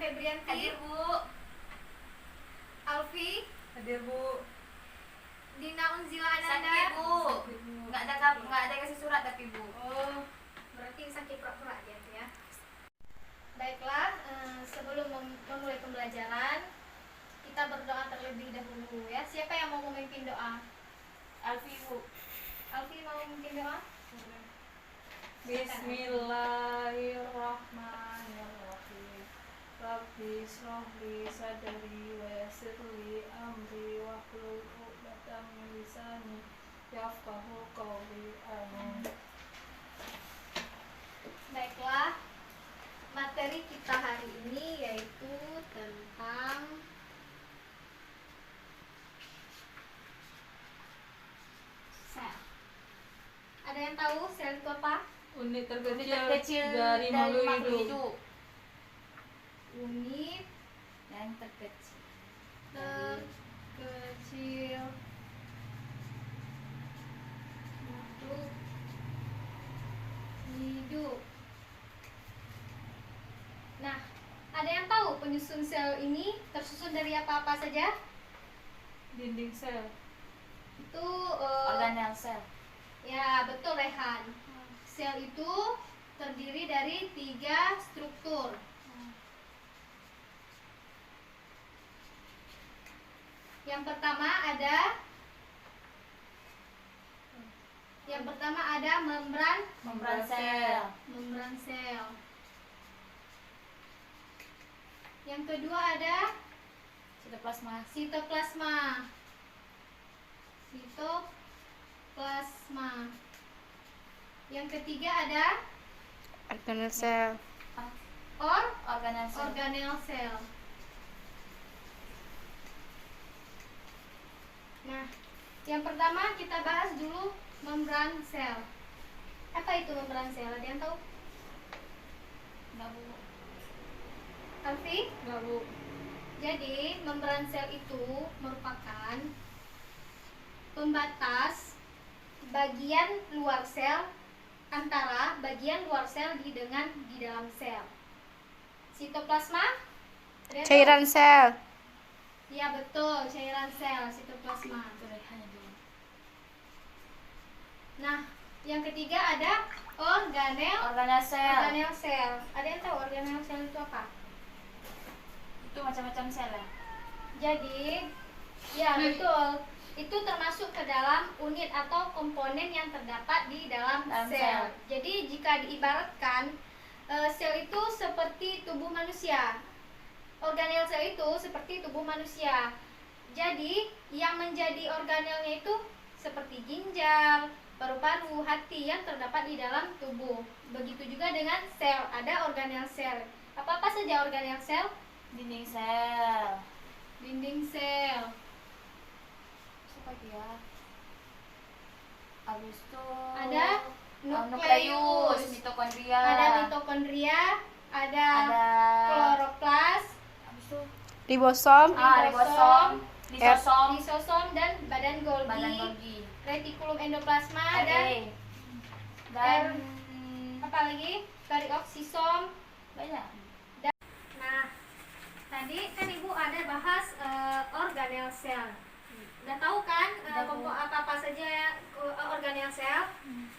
Febrianti. Hadir, Bu. Alfi. Hadir, Bu. Dina Unzila Ananda. Sakit, Bu. Nggak ada kasih surat tapi, Bu. Oh, berarti sakit pura-pura aja ya. Baiklah, sebelum memulai pembelajaran, kita berdoa terlebih dahulu ya. Siapa yang mau memimpin doa? Alfi, Bu. Alfi mau memimpin doa? Bismillahirrahmanirrahim. Rabbi shrah li sadri wa yassir li amri wahlul 'uqdatam min lisani yafqahu qawli. Amin. Baiklah, materi kita hari ini yaitu tentang sel. Ada yang tahu sel itu apa? Unit Unit terkecil terkecil dari makhluk hidup. hidup. Unit Yang terkecil. terkecil makhluk hidup. Nah, ada yang tahu penyusun sel ini tersusun dari apa-apa saja? Dinding sel. Itu Organel sel. ya betul, Rehan. Sel itu terdiri dari 3 struktur. Yang pertama ada membran Sel. membran sel. Yang kedua ada Sitoplasma. sitoplasma. Yang ketiga ada Organel sel. Organel sel. organel sel. Nah, yang pertama kita bahas dulu membran sel. Apa itu membran sel? Ada yang tahu? Nggak, Bu. Alfi? Enggak, Bu. Jadi, membran sel itu merupakan pembatas bagian luar sel antara bagian luar sel di dalam sel. Sitoplasma? Ada yang tahu? Cairan sel. Ya betul, cairan sel, sitoplasma. Itu Rehannya dulu. Nah, yang ketiga ada Organel sel. organel sel. Ada yang tahu organel sel itu apa? Itu macam-macam sel ya. Jadi, ya betul. Itu termasuk ke dalam unit atau komponen yang terdapat di dalam Dalam sel. sel. Jadi, jika diibaratkan sel itu seperti tubuh manusia. Organel sel itu seperti tubuh manusia. Jadi, yang menjadi organelnya itu seperti ginjal, paru-paru, hati yang terdapat di dalam tubuh. Begitu juga dengan sel, ada organel sel. Apa-apa saja organel sel? Dinding sel. Dinding sel. Apa dia? Habis itu Ada nukleus, nukleus. mitokondria. Ada mitokondria, ada Ada kloroplas, habis itu Ribosom. ribosom, lisosom, lisosom dan badan Golgi, badan Golgi. retikulum endoplasma RE. dan Dan apa lagi? Perioksisom. banyak. Nah, tadi kan Ibu ada bahas organel sel. Udah tahu kan Udah, Bu. apa saja organel sel?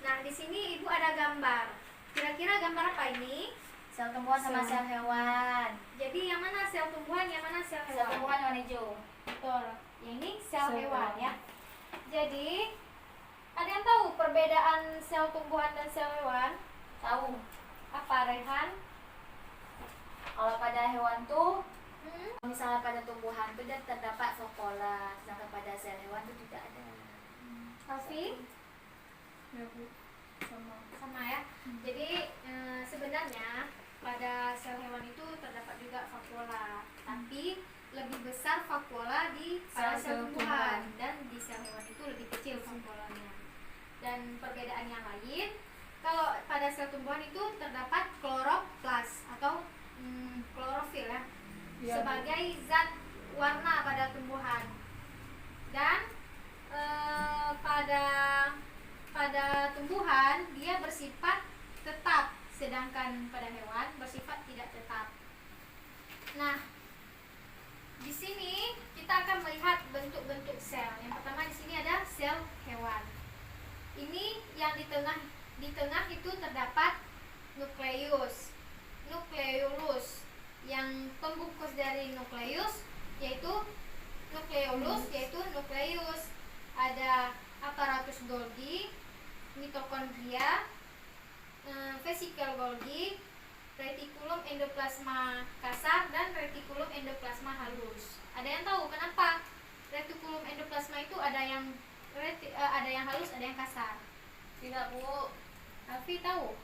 Nah, di sini Ibu ada gambar. Kira-kira gambar apa ini? Sel tumbuhan sama Sel. sel hewan. Jadi yang mana sel tumbuhan, yang mana sel Sel hewan? tumbuhan warna hijau. Betul. Yang ini sel Sel hewan hewan. ya. Jadi ada yang tahu perbedaan sel tumbuhan dan sel hewan? Tahu. Apa, Rehan? Kalau pada hewan tuh, misalnya pada tumbuhan tuh dia terdapat vakuola, sedangkan pada sel hewan tuh tidak ada. Alfi? Ya, Bu. Sama. Sama ya. Jadi sebenarnya pada sel hewan itu terdapat juga vakuola, tapi lebih besar vakuola di pada Sel sel tumbuhan tumbuhan. dan di sel hewan itu lebih kecil vakuolanya. Dan perbedaan yang lain, kalau pada sel tumbuhan itu terdapat kloroplas atau klorofil ya, Ya, Bu. sebagai zat warna pada tumbuhan. Dan pada tumbuhan dia bersifat tetap, sedangkan pada hewan bersifat tidak tetap. Nah, di sini kita akan melihat bentuk-bentuk sel. Yang pertama di sini ada sel hewan. Ini yang di tengah itu terdapat nukleus, nukleolus. Yang pembungkus dari nukleus yaitu nukleus. Ada aparatus Golgi, mitokondria, vesikel Golgi, retikulum endoplasma kasar dan retikulum endoplasma halus. Ada yang tahu kenapa retikulum endoplasma itu ada yang halus, ada yang kasar? Tidak, Bu. Alfi tahu?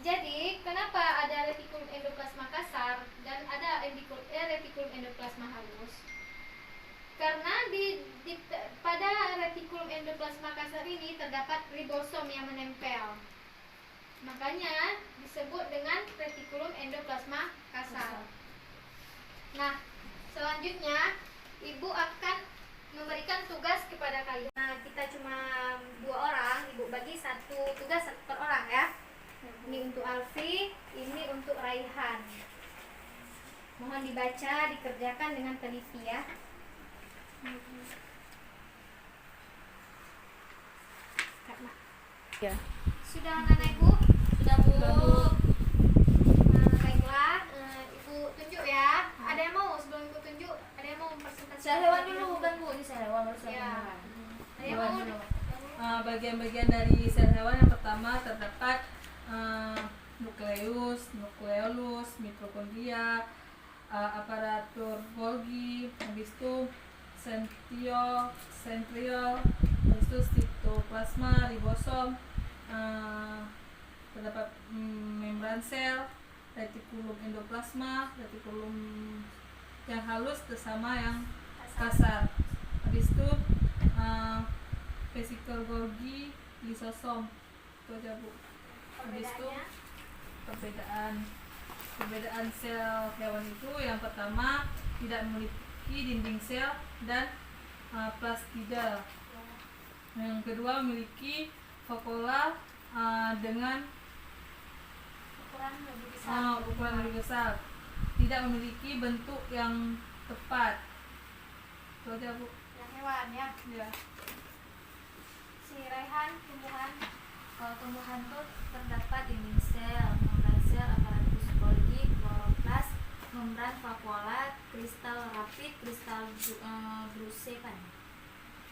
Jadi kenapa ada retikulum endoplasma kasar dan ada retikulum endoplasma halus? Karena pada retikulum endoplasma kasar ini terdapat ribosom yang menempel. Makanya disebut dengan retikulum endoplasma kasar. Nah, selanjutnya Ibu akan memberikan tugas kepada kalian. Nah, kita cuma 2 orang, Ibu bagi satu tugas per orang ya. Ini untuk Alfi, ini untuk Raihan. Mohon dibaca, dikerjakan dengan teliti ya. Ya. Sudah anak-anak Ibu? Sudah, Bu. Baiklah, Ibu tunjuk ya. Ada yang mau sebelum Ibu tunjuk? Ada yang mau mempresentasikan? Sel hewan dulu bukan, Bu. Ini sel hewan baru sel Ya. tumbuhan. Ada yang mau? Dulu. Bagian-bagian dari sel hewan yang pertama terdapat nukleus, nukleolus, mitokondria, aparatur Golgi, habis itu sentriol, habis itu sitoplasma, ribosom, terdapat membran sel, retikulum endoplasma, retikulum yang halus bersama yang kasar. Habis itu vesikel Golgi, lisosom. Itu aja, Bu. Habis itu perbedaan sel hewan itu yang pertama tidak memiliki dinding sel dan plastida. Yang kedua memiliki vakuola dengan ukuran lebih besar. Tidak memiliki bentuk yang tepat. Itu aja, Bu. Yang hewan ya. Ya. Si Raihan, tumbuhan. Kalau tumbuhan tuh terdapat dinding sel, membran sel, aparatus Golgi, kloroplas, membran vakuola, kristal rapid, kristal glucepan.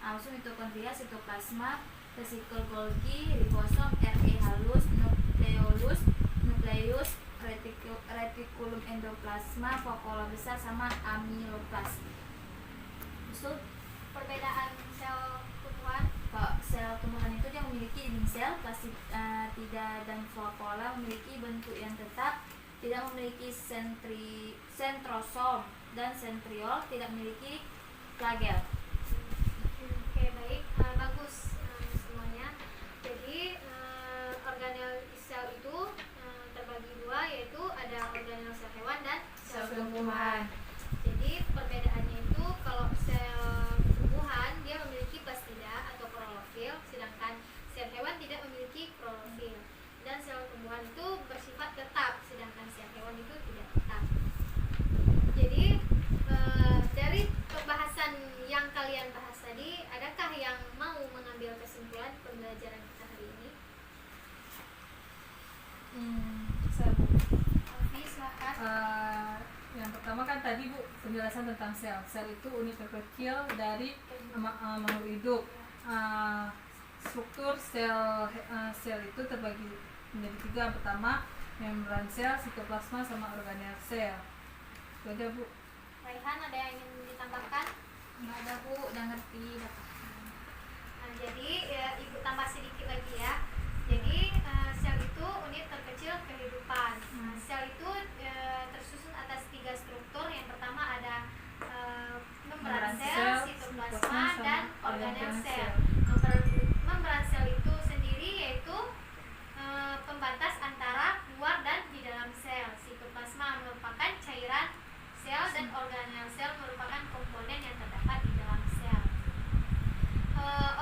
Langsung mitokondria, sitoplasma, vesikel Golgi, ribosom, RE halus, nukleus, retikulum endoplasma, vakuola besar sama amiloplas. Itu Perbedaan sel tumbuhan. kalau sel tumbuhan itu dia memiliki dinding sel, plastida dan vakuola memiliki bentuk yang tetap, tidak memiliki sentrosom dan sentriol, tidak memiliki flagel. Oke, baik. Bagus semuanya. Jadi organel sel itu terbagi 2, yaitu ada organel sel hewan dan sel tumbuhan. Jadi perbedaannya itu kalau sel tumbuhan dia memiliki plastida atau klorofil, sedangkan sel hewan tidak memiliki klorofil. Dan sel tumbuhan itu bersifat tetap, sedangkan sel hewan itu tidak tetap. Jadi dari pembahasan yang kalian bahas tadi, adakah yang mau mengambil kesimpulan pembelajaran kita hari ini? Alfi, silakan. Yang pertama kan tadi, Bu, penjelasan tentang sel. Sel itu unit terkecil dari makhluk hidup. Struktur sel itu terbagi menjadi 3. Yang pertama membran sel, sitoplasma, sama organel sel. Itu aja, Bu. Raihan, ada yang ingin ditambahkan? Nggak ada, Bu, udah ngerti. Nah, jadi Ibu tambah sedikit lagi ya. Jadi sel itu unit terkecil kehidupan. Nah, sel itu tersusun atas 3 struktur. Yang pertama ada membran sel, sitoplasma, dan organel sel. Membran sel itu sendiri yaitu pembatas antara luar dan di dalam sel. Sitoplasma merupakan cairan sel dan organel sel merupakan komponen yang terdapat di dalam sel.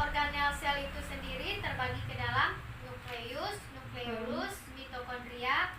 Organel sel itu sendiri terbagi ke dalam nukleus, nukleolus, mitokondria,